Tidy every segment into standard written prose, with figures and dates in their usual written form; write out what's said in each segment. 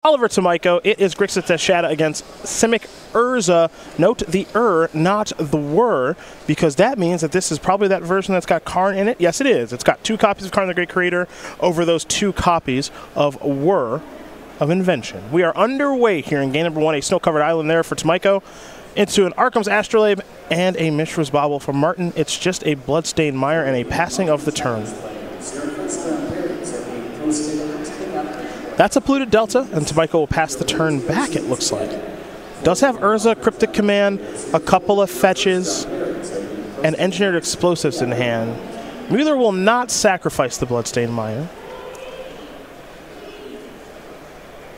Oliver Tomajko, it is Grixis Shadow against Simic Urza. Note the not the were, because that means that this is probably that version that's got Karn in it. Yes, it is. It's got 2 copies of Karn the Great Creator over those 2 copies of were of Invention. We are underway here in game number 1, a snow-covered island there for Tomajko, into an Arkham's Astrolabe and a Mishra's Bauble for Martin. It's just a Bloodstained Mire and a passing of the turn. That's a polluted Delta, and Tomajko will pass the turn back, it looks like. Does have Urza, Cryptic Command, a couple of fetches, and Engineered Explosives in hand. Muller will not sacrifice the Bloodstained Mire.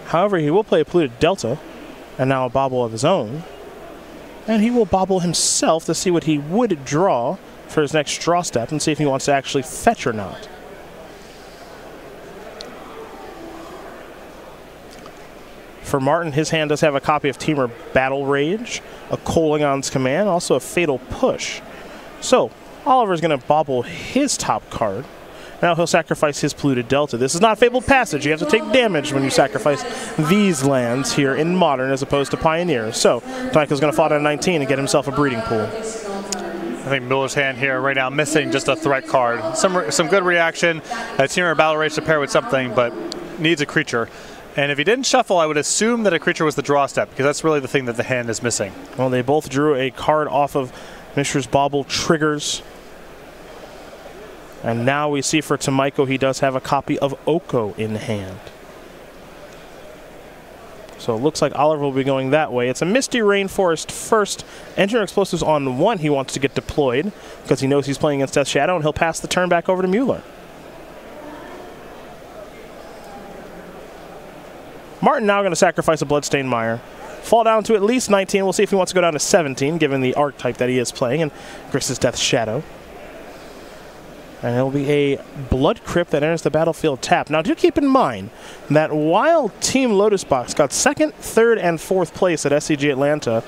However, he will play a polluted Delta, and now a Bauble of his own. And he will Bauble himself to see what he would draw for his next draw step, and see if he wants to actually fetch or not. For Martin, his hand does have a copy of Temur Battle Rage, a Kolaghan's Command, also a Fatal Push. So, Oliver's going to bauble his top card. Now he'll sacrifice his polluted Delta. This is not Fabled Passage. You have to take damage when you sacrifice these lands here in Modern as opposed to Pioneer. So, Tomajko's going to fall down to 19 and get himself a breeding pool. I think Muller's hand here right now missing just a threat card. Some good reaction. Temur Battle Rage to pair with something, but needs a creature. And if he didn't shuffle, I would assume that a creature was the draw step, because that's really the thing that the hand is missing. Well, they both drew a card off of Mishra's Bauble triggers. And now we see for Tomajko, he does have a copy of Oko in hand. So it looks like Oliver will be going that way. It's a Misty Rainforest first. Engineer Explosives on 1 he wants to get deployed, because he knows he's playing against Death Shadow, and he'll pass the turn back over to Muller. Martin now going to sacrifice a Bloodstained Mire. Fall down to at least 19. We'll see if he wants to go down to 17, given the archetype that he is playing, and Grixis Death Shadow. And it'll be a Blood Crypt that enters the battlefield tapped. Now, do keep in mind that while Team Lotus Box got 2nd, 3rd, and 4th place at SCG Atlanta,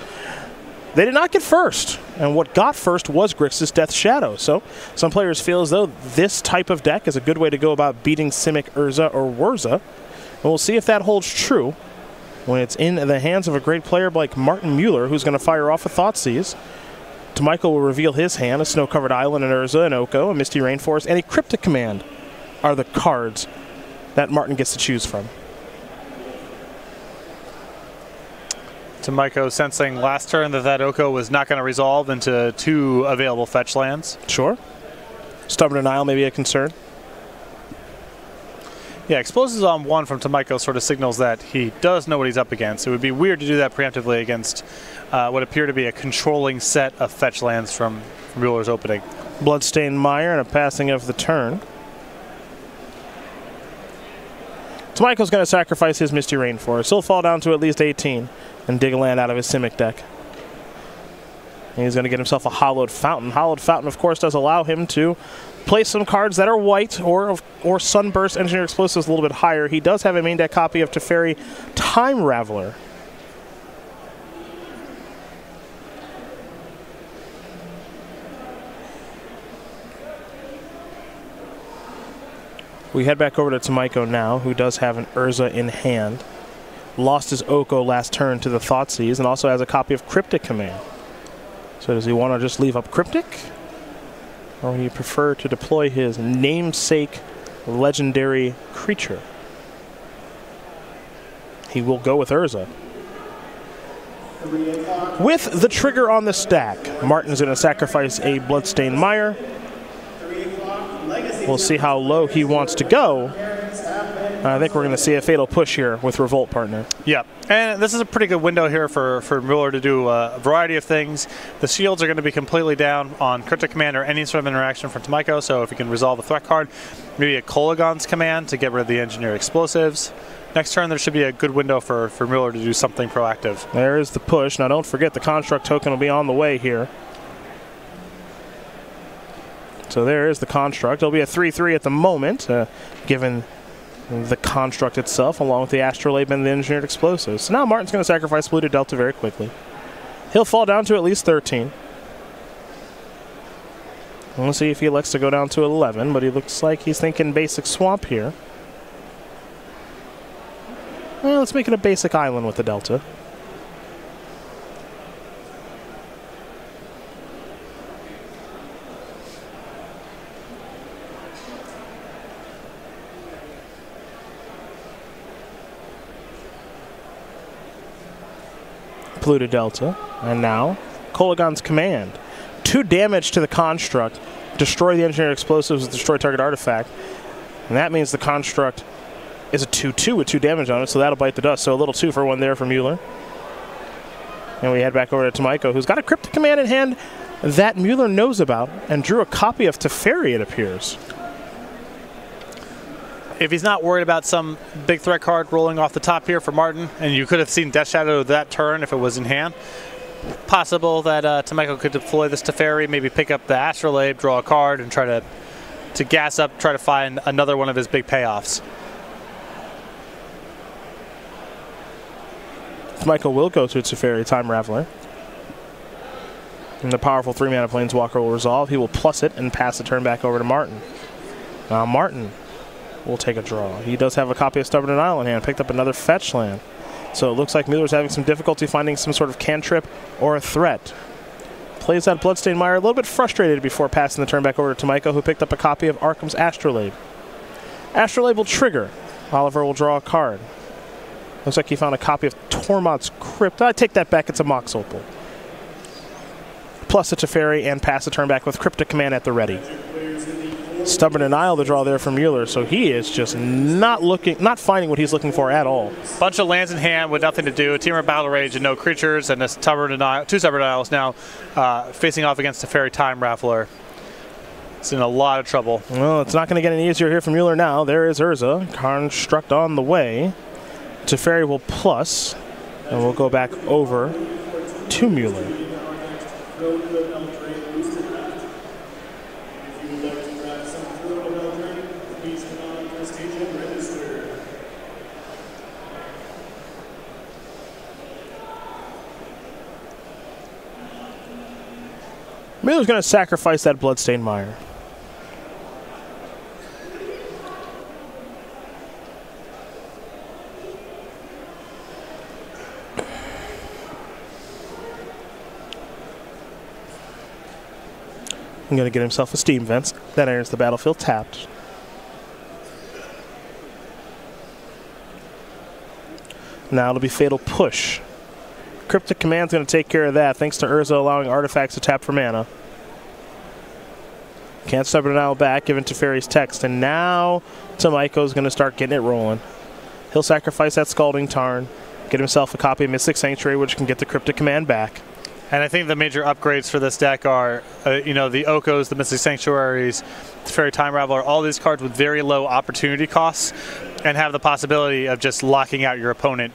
they did not get first. And what got first was Grixis Death Shadow. So some players feel as though this type of deck is a good way to go about beating Simic, Urza, or Wurza. And we'll see if that holds true when it's in the hands of a great player like Martin Muller, who's going to fire off a Thoughtseize. Tomajko will reveal his hand, a Snow-Covered Island, an Urza, an Oko, a Misty Rainforest, and a Cryptic Command are the cards that Martin gets to choose from. Tomajko sensing last turn that Oko was not going to resolve into 2 available fetch lands. Sure. Stubborn Denial may be a concern. Yeah, Explosives on 1 from Tomajko sort of signals that he does know what he's up against. It would be weird to do that preemptively against what appear to be a controlling set of fetch lands from Muller's opening. Bloodstained Mire and a passing of the turn. Tomajko's going to sacrifice his Misty Rainforest. He'll fall down to at least 18 and dig a land out of his Simic deck. And he's going to get himself a Hollowed Fountain. Hollowed Fountain, of course, does allow him to play some cards that are white, or Sunburst, Engineer Explosives a little bit higher. He does have a main deck copy of Teferi Time Raveler. We head back over to Tomajko now, who does have an Urza in hand. Lost his Oko last turn to the Thoughtseize, and also has a copy of Cryptic Command. So does he want to just leave up Cryptic? Or would he prefer to deploy his namesake legendary creature? He will go with Urza. With the trigger on the stack, Martin's going to sacrifice a Bloodstained Mire. We'll see how low he wants to go. I think we're going to see a Fatal Push here with Revolt Partner. Yeah, and this is a pretty good window here for Muller to do a variety of things. The shields are going to be completely down on Cryptic Command or any sort of interaction from Tomajko, so if he can resolve a threat card, maybe a Kolaghan's Command to get rid of the Engineer Explosives. Next turn, there should be a good window for Muller to do something proactive. There is the push. Now, don't forget the Construct token will be on the way here. So there is the Construct. It'll be a 3/3 at the moment, given the Construct itself, along with the Astrolabe and the Engineered Explosives. So now Martin's going to sacrifice Polluted Delta very quickly. He'll fall down to at least 13. We'll see if he elects to go down to 11, but he looks like he's thinking basic Swamp here. Well, let's make it a basic island with the Delta. Pluto Delta, and now Kolagon's command. 2 damage to the construct. Destroy the engineered explosives with destroy target artifact. And that means the construct is a 2/2 with 2 damage on it, so that'll bite the dust. So a little 2-for-1 there for Muller. And we head back over to Tomajko, who's got a cryptic command in hand that Muller knows about, and drew a copy of Teferi, it appears. If he's not worried about some big threat card rolling off the top here for Martin, and you could have seen Death Shadow that turn if it was in hand, possible that Tomajko could deploy this Teferi, maybe pick up the Astrolabe, draw a card, and try to gas up, try to find another one of his big payoffs. Tomajko will go to Teferi, Time Raveler. And the powerful 3-mana Planeswalker will resolve. He will plus it and pass the turn back over to Martin. Now Martin will take a draw. He does have a copy of Stubborn Denial in hand, picked up another fetch land. So it looks like Muller's having some difficulty finding some sort of cantrip or a threat. Plays out Bloodstained Mire, a little bit frustrated before passing the turn back over to Tomajko, who picked up a copy of Arkham's Astrolabe. Astrolabe will trigger. Oliver will draw a card. Looks like he found a copy of Tormod's Crypt. I take that back, it's a Mox Opal. Plus a Teferi and pass the turn back with Cryptic Command at the ready. Stubborn Denial the draw there from Muller, so he is just not finding what he's looking for at all. Bunch of lands in hand with nothing to do. Team of Battle Rage and no creatures, and this Stubborn Denial, 2 Stubborn Denials now facing off against Teferi Time Raveler. It's in a lot of trouble. Well, it's not going to get any easier here for Muller now. There is Urza. Construct on the way. Teferi will plus, and we'll go back over to Muller. Muller's going to sacrifice that Bloodstained Mire. I'm going to get himself a Steam Vents. That enters the battlefield tapped. Now it'll be Fatal Push. Cryptic Command's going to take care of that, thanks to Urza allowing artifacts to tap for mana. Can't Stubborn Denial back, given Teferi's text, and now Tomajko's going to start getting it rolling. He'll sacrifice that Scalding Tarn, get himself a copy of Mystic Sanctuary, which can get the Cryptic Command back. And I think the major upgrades for this deck are, the Okos, the Mystic Sanctuaries, Teferi Time Raveler, all these cards with very low opportunity costs, and have the possibility of just locking out your opponent,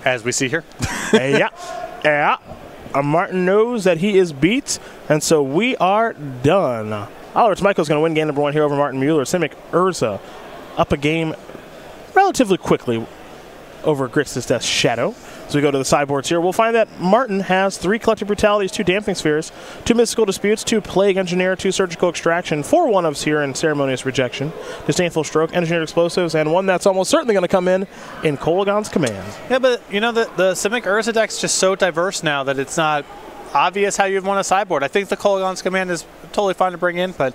as we see here. Yeah. Martin knows that he is beat, and so we are done. Oliver Tomajko's going to win game number 1 here over Martin Muller. Simic Urza up a game relatively quickly over Grixis Death Shadow. So we go to the sideboards here. We'll find that Martin has 3 Collective Brutalities, 2 Damping Spheres, 2 Mystical Disputes, 2 Plague Engineer, 2 Surgical Extraction, 4 one-ofs here in Ceremonious Rejection, Disdainful Stroke, Engineered Explosives, and one that's almost certainly going to come in Kolagon's Command. Yeah, but the Simic Urza deck's just so diverse now that it's not obvious how you'd want to sideboard. I think the Kolagon's Command is totally fine to bring in, but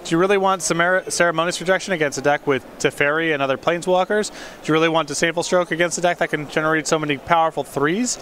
do you really want Ceremonious Rejection against a deck with Teferi and other Planeswalkers? Do you really want Disdainful Stroke against a deck that can generate so many powerful 3s?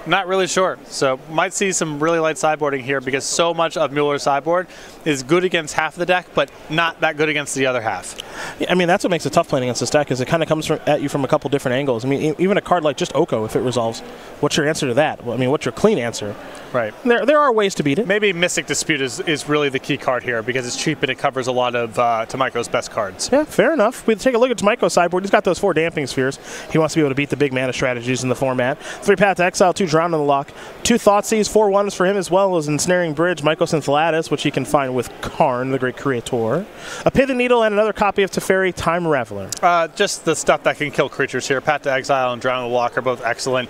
Not really sure. So might see some really light sideboarding here because so much of Muller's sideboard is good against half of the deck, but not that good against the other half. Yeah, I mean, that's what makes it tough playing against this deck, is it kind of comes at you from a couple different angles. I mean, even a card like just Oko, if it resolves, what's your answer to that? Well, I mean, what's your clean answer? Right. There are ways to beat it. Maybe Mystic Dispute is really the key card here because it's cheap and it covers a lot of Tomajko's best cards. Yeah, fair enough. We take a look at Tomajko's sideboard. He's got those 4 Damping Spheres. He wants to be able to beat the big mana strategies in the format. 3 Path to Exile, 2 Drown in the Lock, 2 Thoughtseize, 4 1s for him, as well as Ensnaring Bridge, Mycosynth Lattice, which he can find with Karn, the great creator. A Pithing Needle, and another copy of Teferi Time Raveler. Just the stuff that can kill creatures here. Path to Exile and Drown in the Lock are both excellent.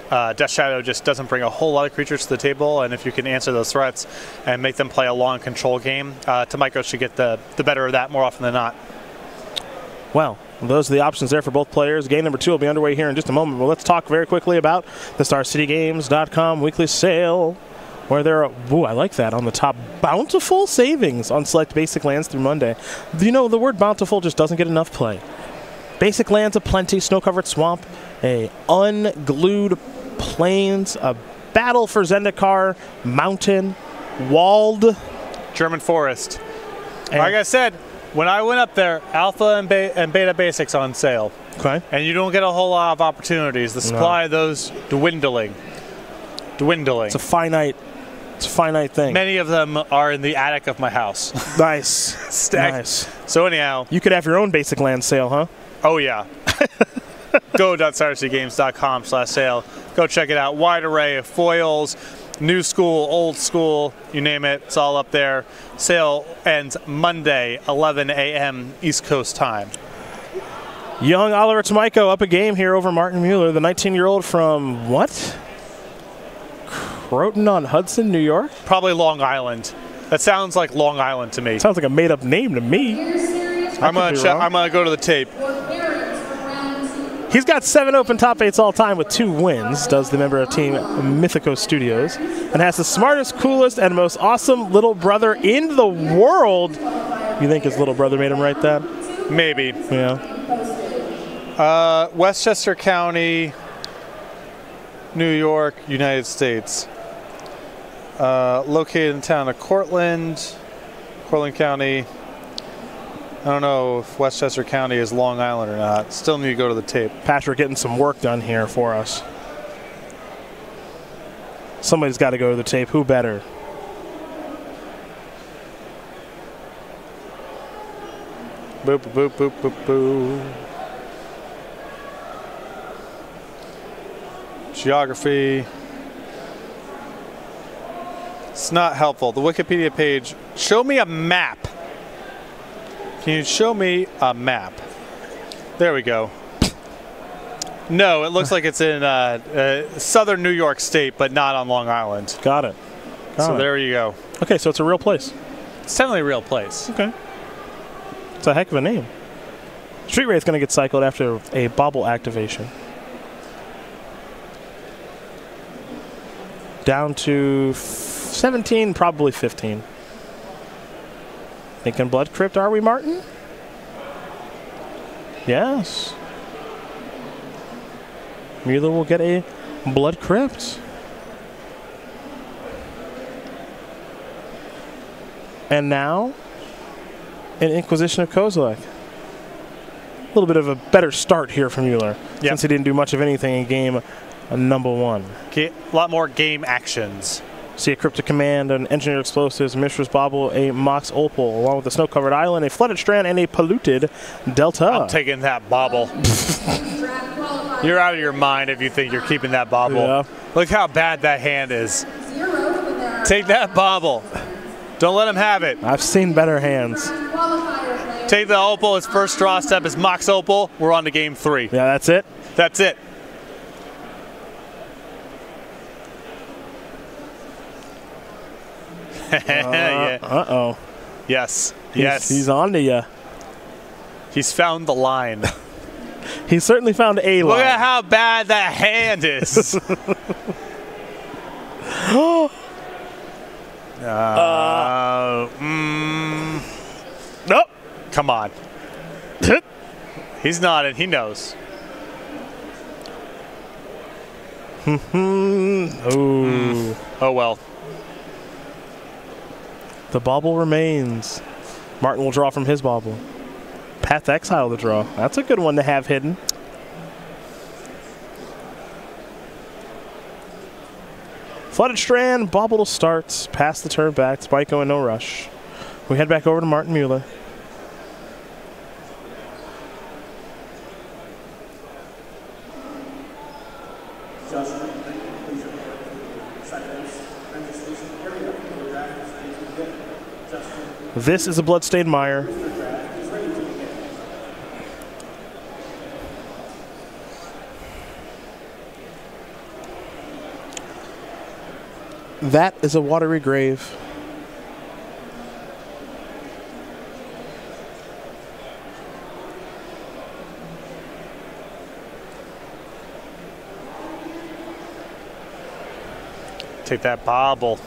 Death Shadow just doesn't bring a whole lot of creatures to the table, and if you can answer those threats and make them play a long control game, Tomajko should get the better of that more often than not. Well, Those are the options there for both players. Game number 2 will be underway here in just a moment. But let's talk very quickly about the StarCityGames.com weekly sale, where there are, ooh, I like that, on the top, bountiful savings on select basic lands through Monday. You know, the word bountiful just doesn't get enough play. Basic lands aplenty, snow-covered swamp, a unglued plains, a battle for Zendikar, mountain, walled German forest. Like I said, when I went up there, Alpha and Beta Basics on sale. Okay. And you don't get a whole lot of opportunities. The supply of those dwindling. It's a finite thing. Many of them are in the attic of my house. Nice. Stacked. Nice. So anyhow. You could have your own basic land sale, huh? Oh, yeah. Go.StarCityGames.com/sale. Go check it out. Wide array of foils, new school, old school, you name it. It's all up there. Sale ends Monday, 11 a.m. East Coast time. Young Oliver Tomajko up a game here over Martin Muller, the 19-year-old from what? Croton-on-Hudson, New York? Probably Long Island. That sounds like Long Island to me. Sounds like a made-up name to me. I'm gonna go to the tape. He's got 7 open top 8s all time with 2 wins, does the member of Team Mythico Studios, and has the smartest, coolest, and most awesome little brother in the world. You think his little brother made him write that? Maybe. Yeah. Westchester County, New York, United States. Located in the town of Cortland County. I don't know if Westchester County is Long Island or not. Still need to go to the tape. Patrick getting some work done here for us. Somebody's got to go to the tape. Who better? Boop, boop, boop, boop, boop. Geography. It's not helpful. The Wikipedia page. Show me a map. Can you show me a map? There we go. No, it looks like it's in southern New York State, but not on Long Island. Got it. So there you go. Okay, so it's a real place. It's definitely a real place. Okay. It's a heck of a name. Street Wraith's going to get cycled after a bobble activation. Down to 17, probably 15. Thinking Blood Crypt, are we, Martin? Yes. Muller will get a Blood Crypt. And now, an Inquisition of Kozilek. A little bit of a better start here for Muller, since he didn't do much of anything in game number 1. A lot more game actions. See a Cryptic Command, an Engineered Explosives, Mishra's Bauble, a Mox Opal, along with a Snow-Covered Island, a Flooded Strand, and a Polluted Delta. I'm taking that bauble. You're out of your mind if you think you're keeping that bauble. Yeah. Look how bad that hand is. Take that bauble. Don't let him have it. I've seen better hands. Take the Opal. His first draw step is Mox Opal. We're on to game 3. Yeah, that's it? That's it. Yeah. Uh-oh. Yes. Yes. He's on to you. He's found the line. He certainly found a line. Look at how bad that hand is. Nope. Come on. He's nodding. He knows. Ooh. Oh, well. The bauble remains. Martin will draw from his bauble. Path to Exile to draw. That's a good one to have hidden. Flooded Strand, bauble to start. Pass the turn back. Tomajko and no rush. We head back over to Martin Muller. This is a Bloodstained Mire. That is a Watery Grave. Take that bobble.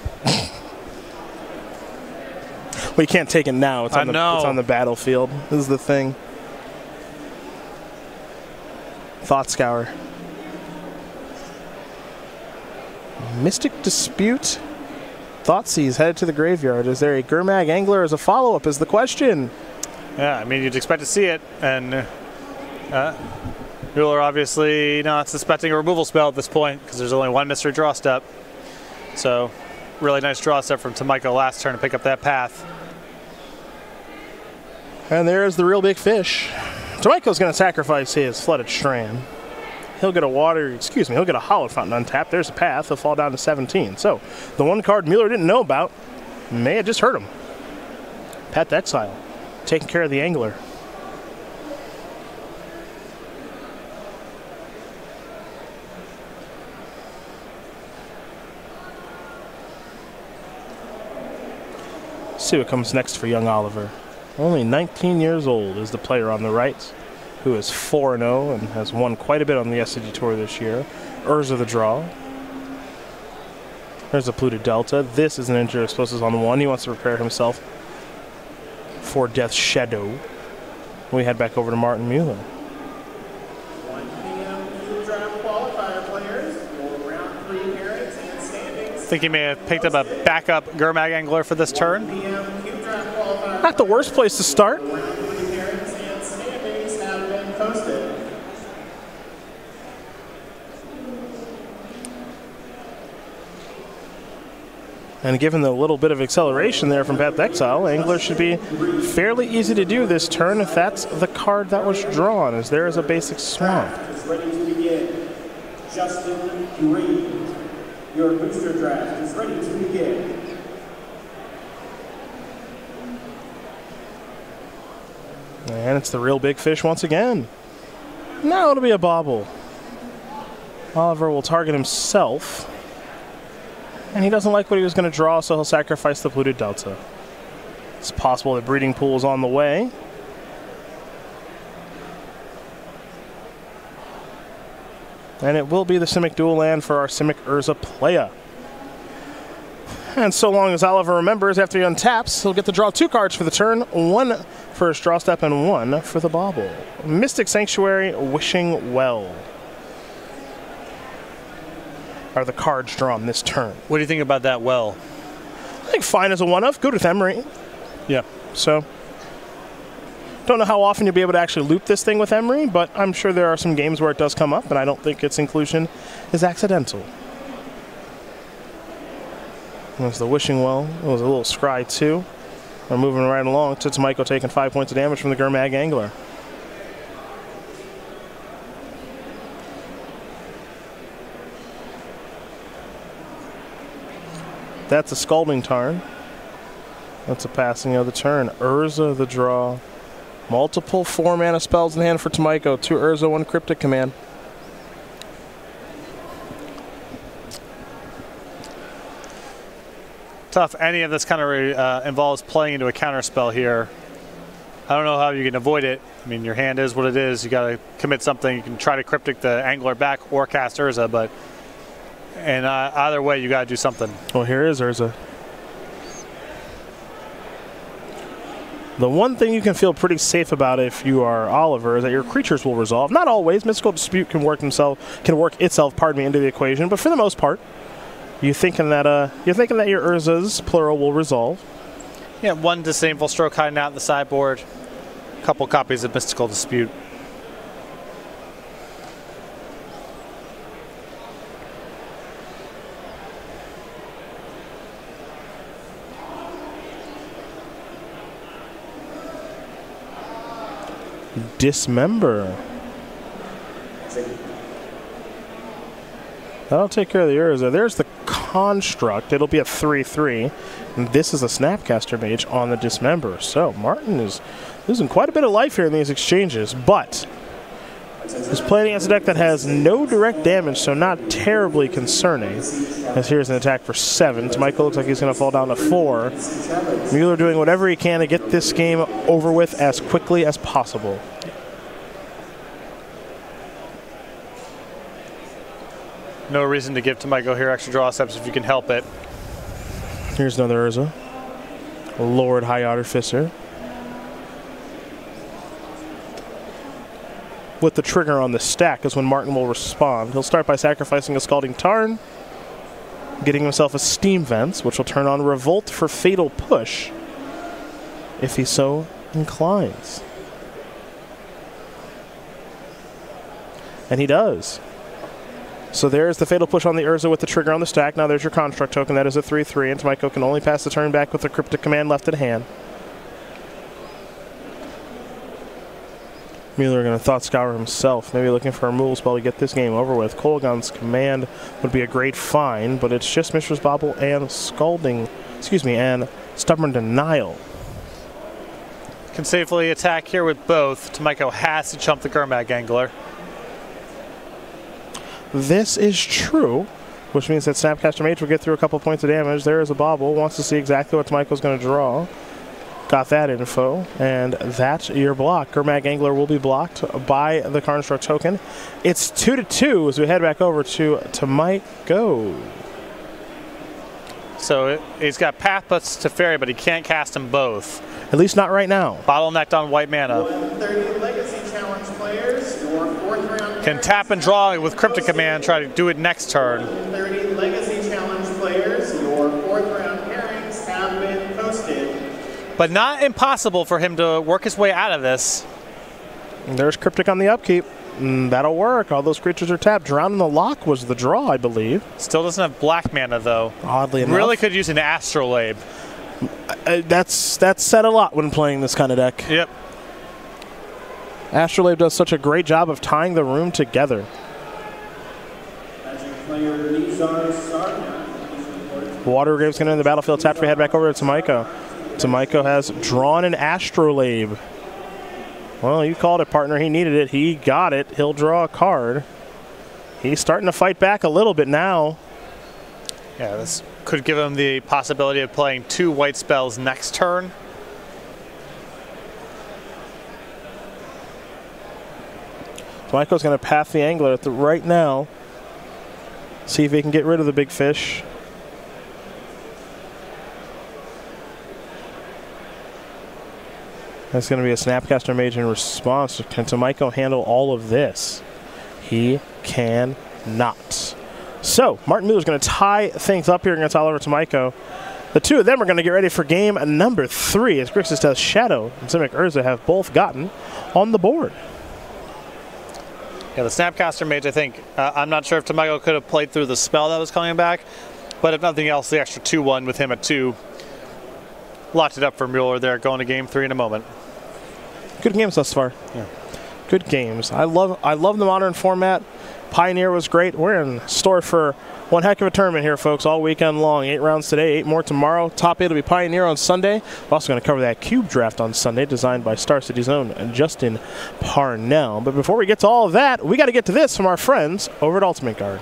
Well, you can't take it now. It's on, it's know. on the battlefield. This is the thing. Thought Scour. Mystic Dispute. Thoughtseize headed to the graveyard. Is there a Gurmag Angler as a follow-up is the question. Yeah, I mean, you'd expect to see it. And Muller obviously not suspecting a removal spell at this point because there's only one mystery draw step. So, really nice draw step from Tomajko last turn to pick up that path. And there's the real big fish. Tomajko's going to sacrifice his Flooded Strand. He'll get he'll get a Hollow Fountain untapped. There's a path. He'll fall down to 17. So, the one card Muller didn't know about may have just hurt him. Path to Exile, taking care of the Angler. See what comes next for young Oliver. Only 19 years old is the player on the right, who is 4-0 and has won quite a bit on the SCG Tour this year. Urza the draw. There's a Polluted Delta. This is an injury supposed to on 1. He wants to prepare himself for Death's Shadow. We head back over to Martin Muller. 1 p.m. Cube Draft qualifier players. Roll round 3 parents and standings. I think he may have picked up a backup Gurmag Angler for this turn. 1 p.m. Cube Draft qualifier. Not the worst place to start. Round 3 parents and standings have been posted. And given the little bit of acceleration there from Path to Exile, Angler should be fairly easy to do this turn if that's the card that was drawn, as there is a basic swamp. Draft is ready to begin. Justin Reed. Your booster draft is ready to begin. And it's the real big fish once again. Now it'll be a bobble. Oliver will target himself. And he doesn't like what he was going to draw, so he'll sacrifice the Polluted Delta. It's possible that Breeding Pool is on the way. And it will be the Simic Dual Land for our Simic Urza Playa. And so long as Oliver remembers, after he untaps, he'll get to draw 2 cards for the turn. 1 for his draw step and 1 for the bauble. Mystic Sanctuary, Wishing Well are the cards drawn this turn. What do you think about that well? I think fine as a one-of. Good with Emery. Yeah. So, don't know how often you'll be able to actually loop this thing with Emery, but I'm sure there are some games where it does come up, and I don't think its inclusion is accidental. There's the Wishing Well. It was a little scry, too. We're moving right along to Tomajko taking 5 points of damage from the Gurmag Angler. That's a Scalding Tarn. That's a passing of the turn. Urza the draw. Multiple 4-mana spells in hand for Tomajko. 2 Urza, 1 Cryptic Command. Tough. Any of this kind of involves playing into a counter spell here. I don't know how you can avoid it. I mean, your hand is what it is. You got to commit something. You can try to Cryptic the Angler back or cast Urza, but and either way, you got to do something. Well, here is Urza. The one thing you can feel pretty safe about if you are Oliver is that your creatures will resolve. Not always. Mystical Dispute can work itself, into the equation, but for the most part, you're thinking that your Urzas, plural, will resolve. Yeah, 1 Disdainful Stroke hiding out in the sideboard. A couple copies of Mystical Dispute. Dismember. That'll take care of the Urza. There's the Construct. It'll be a 3/3. And this is a Snapcaster Mage on the Dismember. So Martin is losing quite a bit of life here in these exchanges, but he's playing against a deck that has no direct damage, so not terribly concerning. As here's an attack for 7. Tomajko looks like he's going to fall down to 4. Muller doing whatever he can to get this game over with as quickly as possible. No reason to give Tomajko here extra draw steps if you can help it. Here's another Urza. Lord High Artificer. With the trigger on the stack is when Martin will respond. He'll start by sacrificing a Scalding Tarn, getting himself a Steam Vents, which will turn on Revolt for Fatal Push, if he so inclines. And he does. So there's the Fatal Push on the Urza with the trigger on the stack. Now there's your Construct token. That is a 3/3, and Tomajko can only pass the turn back with the Cryptic Command left at hand. Muller going to Thought Scour himself, maybe looking for a removal spell to get this game over with. Kolaghan's Command would be a great find, but it's just Mishra's Bauble and and Stubborn Denial. Can safely attack here with both. Tomajko has to chump the Gurmag Angler. This is true, which means that Snapcaster Mage will get through a couple points of damage. There is a Bauble, wants to see exactly what Tomajko's going to draw. Got that info, and that's your block. Gurmag Angler will be blocked by the Construct token. It's 2-2 as we head back over to Tomajko. So he's got Path Puts to Fairy, but he can't cast them both. At least not right now. Bottlenecked on white mana. 130 Legacy Challenge players, your 4th round. Can tap and draw with Cryptic Command, try to do it next turn. 130 Legacy Challenge players, your 4th round pairings have been posted. But not impossible for him to work his way out of this. And there's Cryptic on the upkeep. That'll work. All those creatures are tapped. Drown in the Lock was the draw, I believe. Still doesn't have black mana, though. Oddly enough. Really could use an Astrolabe. That's said a lot when playing this kind of deck. Yep. Astrolabe does such a great job of tying the room together. Watergrave's going to in the battlefield. Tapped we head back over to Tomajko. Tomajko has drawn an Astrolabe. Well, you called it, partner. He needed it. He got it. He'll draw a card. He's starting to fight back a little bit now. Yeah, this could give him the possibility of playing 2 white spells next turn. Tomajko's going to path the Angler right now. See if he can get rid of the big fish. That's going to be a Snapcaster Mage in response. Can Tomajko handle all of this? He cannot. So, Martin Muller is going to tie things up here against Oliver Tomajko. The two of them are going to get ready for game number 3 as Grixis Death's Shadow and Simic Urza have both gotten on the board. Yeah, the Snapcaster Mage, I think, I'm not sure if Tomajko could have played through the spell that was coming back, but if nothing else, the extra 2/1 with him at 2 locked it up for Muller there, going to game 3 in a moment. Good games thus far. Yeah. Good games. I love the modern format. Pioneer was great. We're in store for one heck of a tournament here, folks, all weekend long. 8 rounds today, 8 more tomorrow. Top 8 will be Pioneer on Sunday. We're also going to cover that Cube Draft on Sunday, designed by Star City's own Justin Parnell. But before we get to all of that, we got to get to this from our friends over at Ultimate Guard.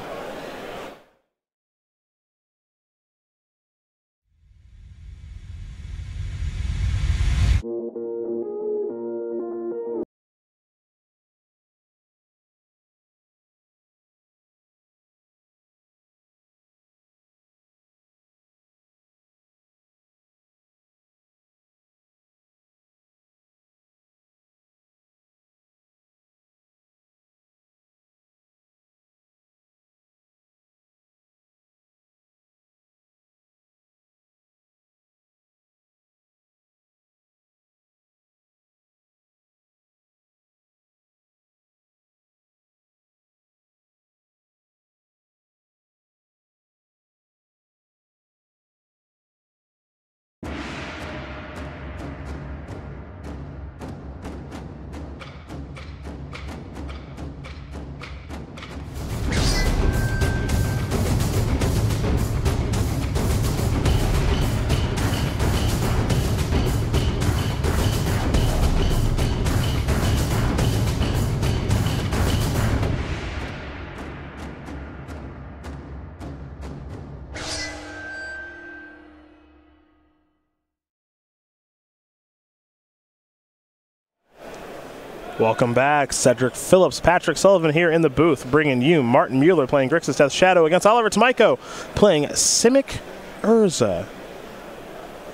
Welcome back. Cedric Phillips, Patrick Sullivan here in the booth, bringing you Martin Muller playing Grixis Death Shadow against Oliver Tomajko playing Simic Urza.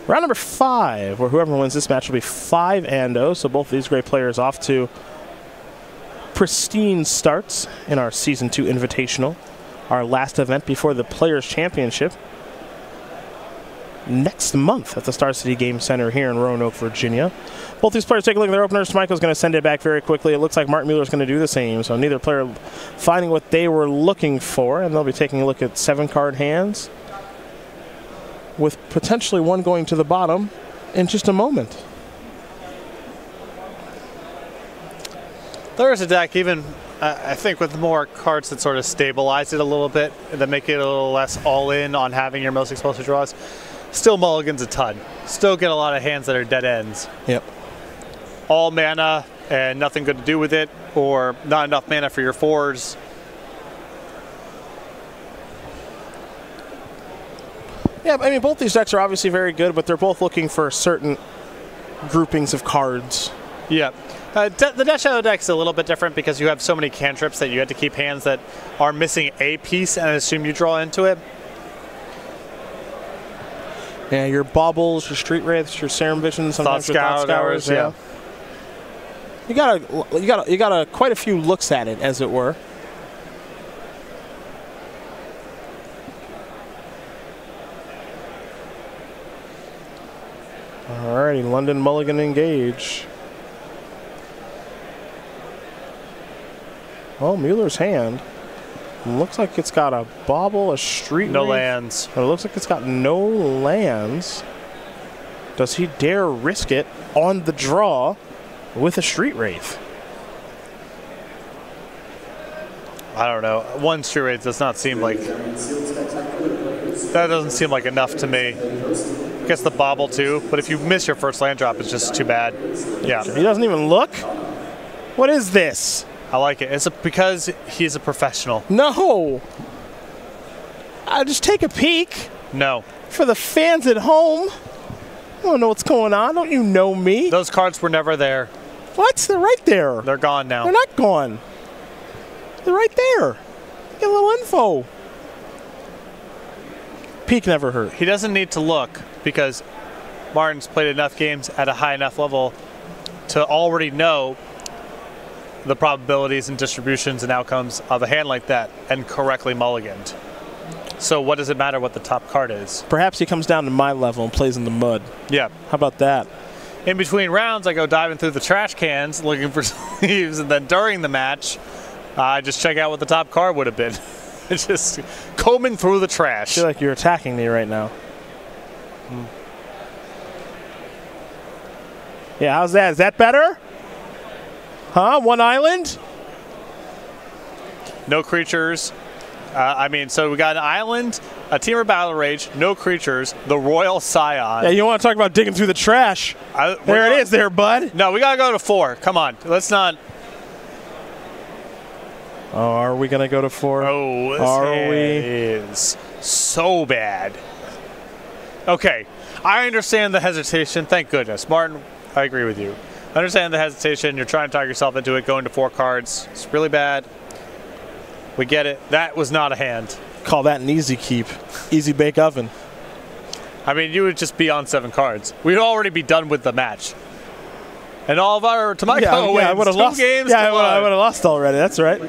Round number 5, where whoever wins this match will be 5-0. So both of these great players off to pristine starts in our Season 2 Invitational, our last event before the Players' Championship next month at the Star City Game Center here in Roanoke, Virginia. Both these players take a look at their openers. Tomajko's going to send it back very quickly. It looks like Martin Muller is going to do the same. So neither player finding what they were looking for, and they'll be taking a look at 7-card hands, with potentially one going to the bottom in just a moment. There is a deck, even I think with more cards that sort of stabilize it a little bit, that make it a little less all-in on having your most explosive draws. Still mulligans a ton. Still get a lot of hands that are dead ends. Yep. All mana and nothing good to do with it, or not enough mana for your 4s. Yeah, I mean, both these decks are obviously very good, but they're both looking for certain groupings of cards. Yeah. The Death Shadow deck's a little bit different because you have so many cantrips that you have to keep hands that are missing a piece and assume you draw into it. Yeah, your Baubles, your Street Wraiths, your Serum Visions, sometimes your Thought Scours. Yeah. You got quite a few looks at it, as it were. Alrighty, London Mulligan engage. Oh, Mueller's hand. Looks like it's got a Bauble, a Street No Wraith, lands. but it looks like it's got no lands. Does he dare risk it on the draw with a Street Wraith? I don't know. One Street Wraith does not seem like... That doesn't seem like enough to me. I guess the Bauble too, but if you miss your first land drop, it's just too bad. Yeah. He doesn't even look? What is this? I like it. It's because he's a professional. No! I'll just take a peek No. for the fans at home. I don't know what's going on. Don't you know me? Those cards were never there. What? They're right there. They're gone now. They're not gone. They're right there. Get a little info. Peek never hurt. He doesn't need to look because Martin's played enough games at a high enough level to already know the probabilities and distributions and outcomes of a hand like that and correctly mulliganed. So what does it matter what the top card is? Perhaps he comes down to my level and plays in the mud. Yeah. How about that? In between rounds, I go diving through the trash cans looking for sleeves, and then during the match, I just check out what the top card would have been. It's just combing through the I trash. feel like you're attacking me right now. Yeah, how's that? Is that better? Huh? One island? No creatures. So we got an island, a Team of Battle Rage, no creatures, the Royal Scion. Yeah, you want to talk about digging through the trash. There it is there, bud. No, we got to go to 4. Come on. Let's not. Oh, are we going to go to 4? Oh, this is so bad. Okay. I understand the hesitation. Thank goodness. Martin, I agree with you. I understand the hesitation. You're trying to talk yourself into it, going to 4 cards. It's really bad. We get it. That was not a hand. Call that an easy keep. Easy bake oven. I mean, you would just be on 7 cards. We'd already be done with the match. And all of our Tomajko wins. I would have 2 lost. games Yeah, to 1. I would have lost already. That's right.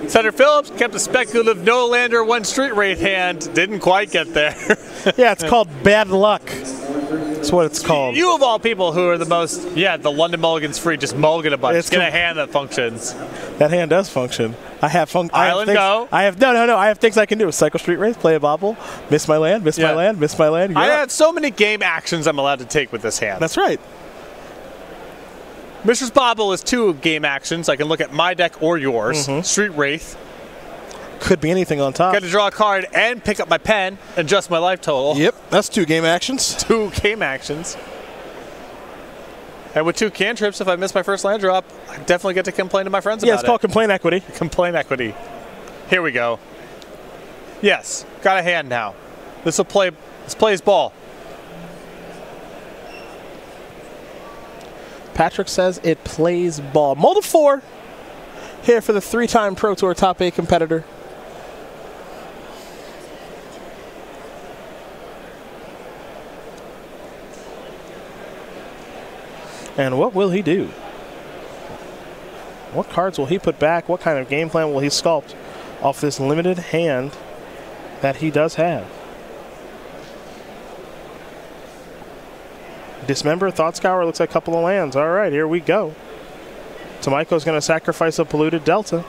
Cedric Phillips kept a speculative no-lander, 1 Street Wraith hand. Didn't quite get there. Yeah, it's called bad luck. That's what it's called. You of all people who are the most, the London Mulligan's free, just mulligan a bunch. It's Get a hand that functions. That hand does function. I have Island go. I have no. I have things I can do. Cycle Street Wraith, play a Bauble, miss my land, miss my land, miss my land. I have so many game actions I'm allowed to take with this hand. That's right. Mr. Bauble is 2 game actions. I can look at my deck or yours. Street Wraith. Could be anything on top. Got to draw a card and pick up my pen, adjust my life total. Yep, that's 2 game actions. 2 game actions. And with 2 cantrips, if I miss my first land drop, I definitely get to complain to my friends about it. Yeah, it's called complaint equity. Complaint equity. Here we go. Yes, got a hand now. Let's play his ball. Patrick says it plays ball. Mold of 4 here for the 3-time Pro Tour Top 8 competitor. And what will he do? What cards will he put back? What kind of game plan will he sculpt off this limited hand that he does have? Dismember, Thought Scour, looks like a couple of lands. All right, here we go. Tomajko's going to sacrifice a polluted Delta.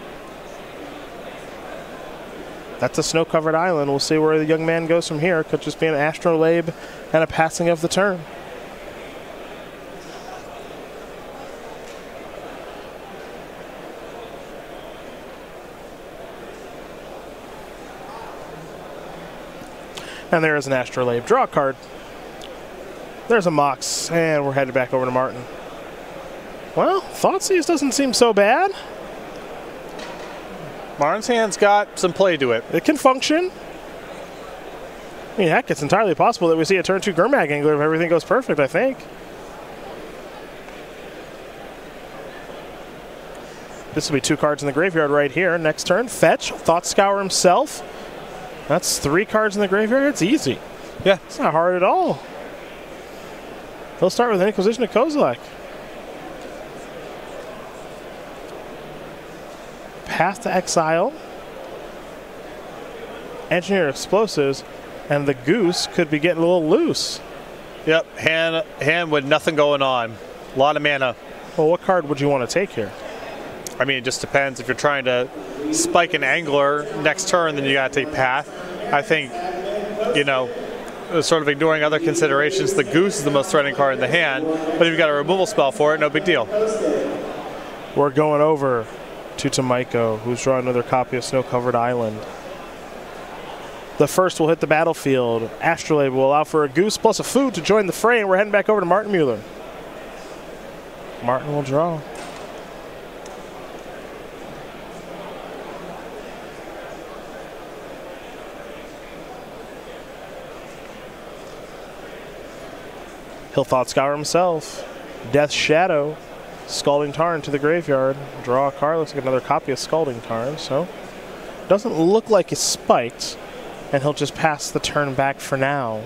That's a snow-covered island. We'll see where the young man goes from here. Could just be an Astrolabe and a passing of the turn. And there is an Astrolabe. Draw a card. There's a Mox, and we're headed back over to Martin. Well, Thoughtseize doesn't seem so bad. Martin's hand's got some play to it. It can function. I mean, heck, it's entirely possible that we see a turn 2 Gurmag Angler if everything goes perfect, I think. This will be 2 cards in the graveyard right here. Next turn, fetch, Thought Scour himself. That's 3 cards in the graveyard. It's easy. Yeah. It's not hard at all. He'll start with an Inquisition of Kozilek. Path to Exile. Engineer Explosives. And the Goose could be getting a little loose. Yep, hand with nothing going on. A lot of mana. Well, what card would you want to take here? I mean, it just depends. If you're trying to spike an Angler next turn, then you got to take Path. I think, you know, sort of ignoring other considerations, the Goose is the most threatening card in the hand, but if you've got a removal spell for it, no big deal. We're going over to Tomajko, who's drawing another copy of Snow-Covered Island. The first will hit the battlefield. Astrolabe will allow for a Goose plus a food to join the fray, and we're heading back over to Martin Muller. Martin will draw. He'll Thought Scour himself. Death Shadow. Scalding Tarn to the graveyard. Draw a card. Looks like another copy of Scalding Tarn. So, doesn't look like it's spiked. And he'll just pass the turn back for now.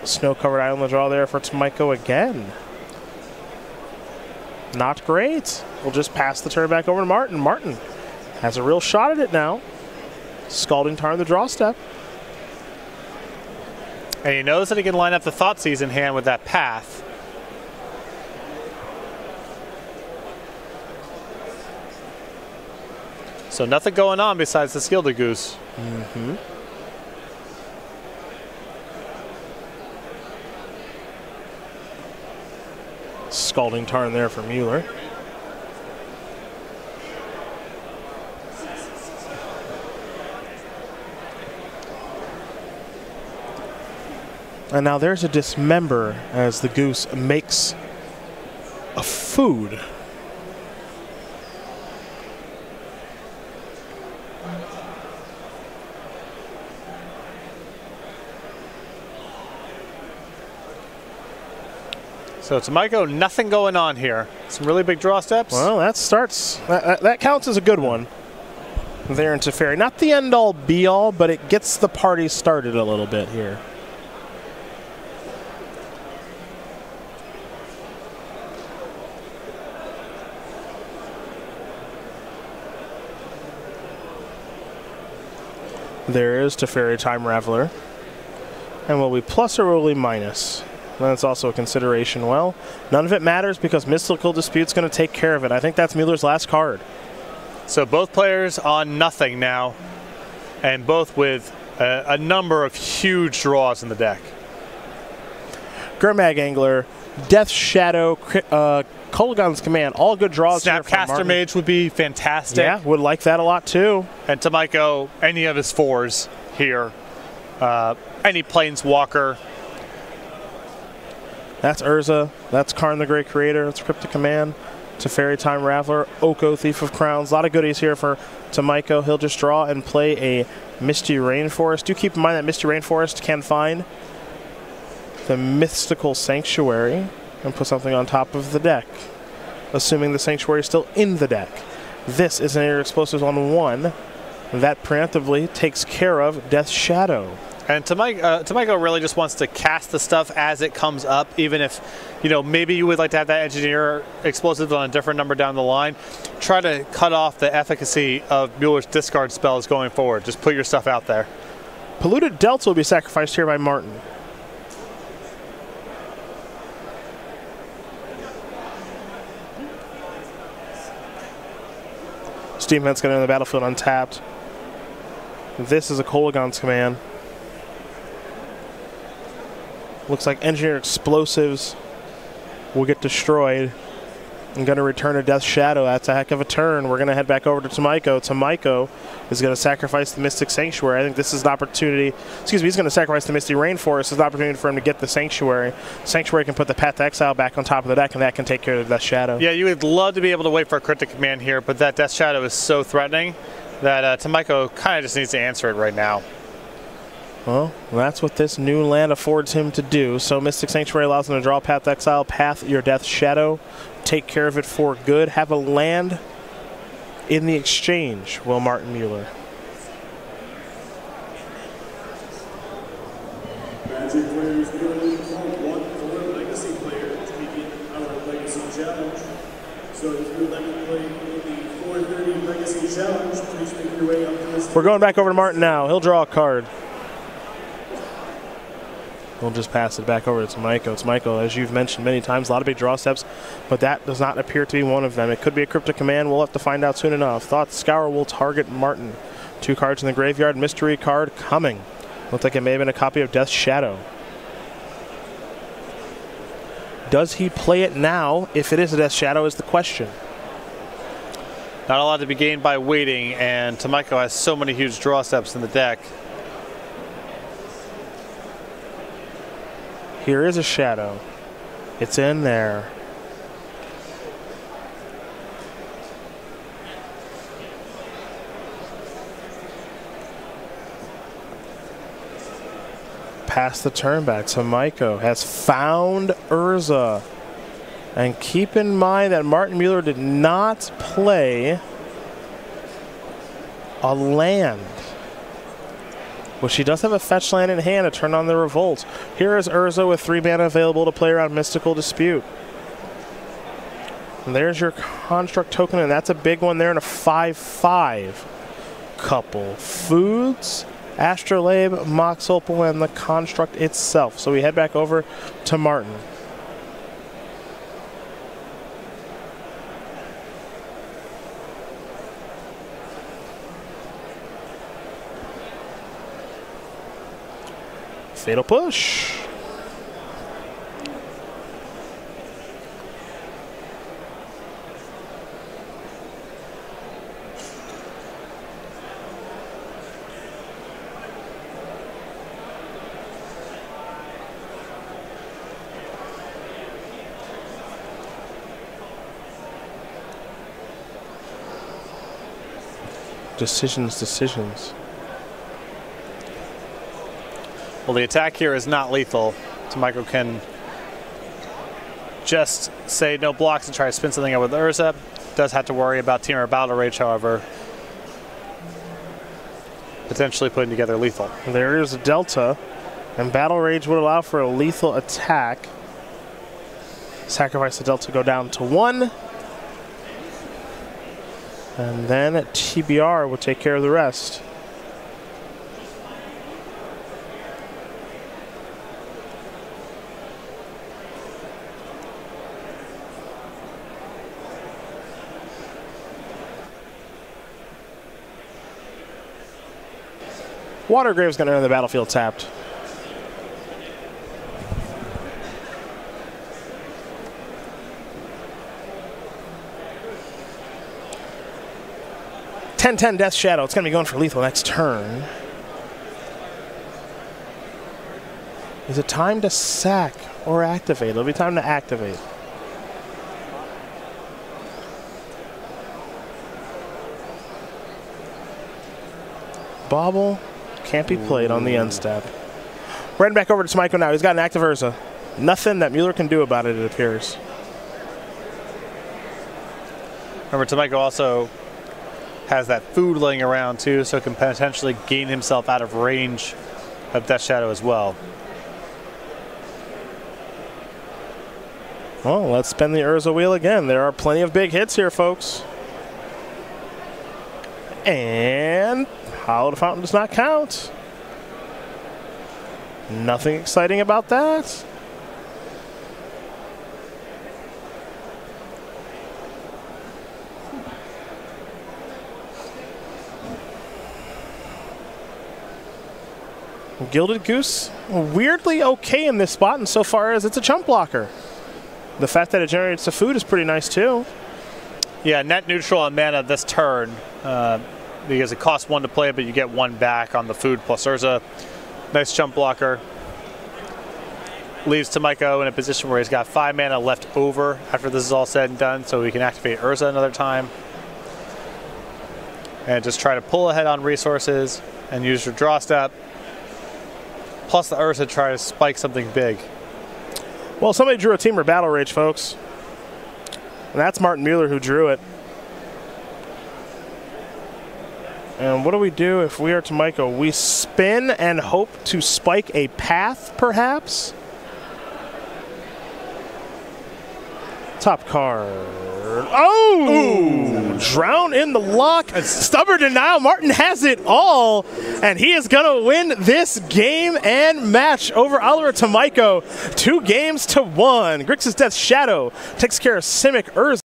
Snow-Covered Island will draw there for Tomajko again. Not great. We'll just pass the turn back over to Martin. Martin has a real shot at it now. Scalding Tarn the draw step. And he knows that he can line up the Thoughtseize in hand with that Path. So nothing going on besides the Skilded Goose. Mm-hmm. Scalding Tarn there for Muller. And now there's a Dismember as the Goose makes a food. So Tomajko, nothing going on here. Some really big draw steps. Well, that starts, that counts as a good one there in Teferi. Not the end-all, be-all, but it gets the party started a little bit here. There is Teferi Time Raveler. And will we plus or will we minus? That's also a consideration. Well, none of it matters because Mystical Dispute's going to take care of it. I think that's Muller's last card. So both players on nothing now, and both with a number of huge draws in the deck. Gurmag Angler, Death Shadow, Kolaghan's Command, all good draws. Snapcaster Mage would be fantastic. Yeah, would like that a lot too. And Tomajko, any of his 4s here. Any Planeswalker. That's Urza. That's Karn the Great Creator. That's Cryptic Command. Teferi Time Raveler. Oko, Thief of Crowns. A lot of goodies here for Tomajko. He'll just draw and play a Misty Rainforest. Do keep in mind that Misty Rainforest can find the Mystical Sanctuary. and put something on top of the deck, assuming the Sanctuary is still in the deck. This is an Air Explosives on 1. That preemptively takes care of Death's Shadow. And Tomajko really just wants to cast the stuff as it comes up, even if, you know, maybe you would like to have that Engineer Explosives on a different number down the line. Try to cut off the efficacy of Muller's discard spells going forward. Just put your stuff out there. Polluted Delta will be sacrificed here by Martin. Steam Vent's going to enter the battlefield untapped. This is a Kolagon's command. Looks like Engineer Explosives will get destroyed. I'm going to return a Death's Shadow. That's a heck of a turn. We're going to head back over to Tomajko. Tomajko is going to sacrifice the Mystic Sanctuary. I think this is an opportunity. Excuse me, he's going to sacrifice the Misty Rainforest. It's an opportunity for him to get the Sanctuary. Sanctuary can put the Path to Exile back on top of the deck, and that can take care of the Death's Shadow. Yeah, you would love to be able to wait for a cryptic command here, but that Death's Shadow is so threatening that Tomajko kind of just needs to answer it right now. Well, that's what this new land affords him to do. So Mystic Sanctuary allows him to draw Path to Exile, path your Death's Shadow, take care of it for good, have a land in the exchange, will Martin Muller. Magic players will call one for Legacy player to begin our Legacy Challenge. So if you would like to play in the 430 Legacy Challenge, please make your way up to this. We're going back over to Martin now. He'll draw a card. We'll just pass it back over to Tomajko. Tomajko, as you've mentioned many times, a lot of big draw steps, but that does not appear to be one of them. It could be a cryptic command. We'll have to find out soon enough. Thought Scour will target Martin. 2 cards in the graveyard. Mystery card coming. Looks like it may have been a copy of Death's Shadow. Does he play it now? If it is a Death's Shadow is the question. Not a lot to be gained by waiting, and Tomajko has so many huge draw steps in the deck. Here is a Shadow. It's in there. Pass the turn back. Tomajko has found Urza. And keep in mind that Martin Muller did not play a land. Well, she does have a fetch land in hand to turn on the Revolt. Here is Urza with 3 mana available to play around Mystical Dispute. And there's your Construct token, and that's a big one there in a 5/5. Couple foods, Astrolabe, Mox Opal, and the Construct itself. So we head back over to Martin. Fatal Push. Decisions. Well, the attack here is not lethal. Tomajko can just say no blocks and try to spin something out with Urza. Does have to worry about Temur Battle Rage, however. Potentially putting together lethal. There is a Delta, and Battle Rage would allow for a lethal attack. Sacrifice the Delta, go down to 1. And then TBR will take care of the rest. Watergrave's going to enter the battlefield tapped. (10/10) Death's Shadow. It's going to be going for lethal next turn. Is it time to sack or activate? It'll be time to activate. Bauble can't be played on the end step. We're heading back over to Tomajko now. He's got an active Urza. Nothing that Muller can do about it, it appears. Remember, Tomajko also has that food laying around too, so can potentially gain himself out of range of Death Shadow as well. Well, let's spin the Urza wheel again. There are plenty of big hits here, folks. And Hollow the Fountain does not count. Nothing exciting about that. Gilded Goose, weirdly okay in this spot insofar as it's a chump blocker. The fact that it generates the food is pretty nice too. Yeah, net neutral on mana this turn because it costs 1 to play, but you get 1 back on the food plus Urza. Nice chump blocker. Leaves Tomajko in a position where he's got 5 mana left over after this is all said and done, so he can activate Urza another time. And just try to pull ahead on resources and use your draw step. Plus the Urza try to spike something big. Well, somebody drew a Teamer Battle Rage, folks. And that's Martin Muller who drew it. And what do we do if we are Tomajko? We spin and hope to spike a path, perhaps? Top card. Oh! Ooh. Drown in the luck. Stubborn denial. Martin has it all. And he is going to win this game and match over Oliver Tomajko. 2 games to 1. Grixis Death Shadow takes care of Simic Urza.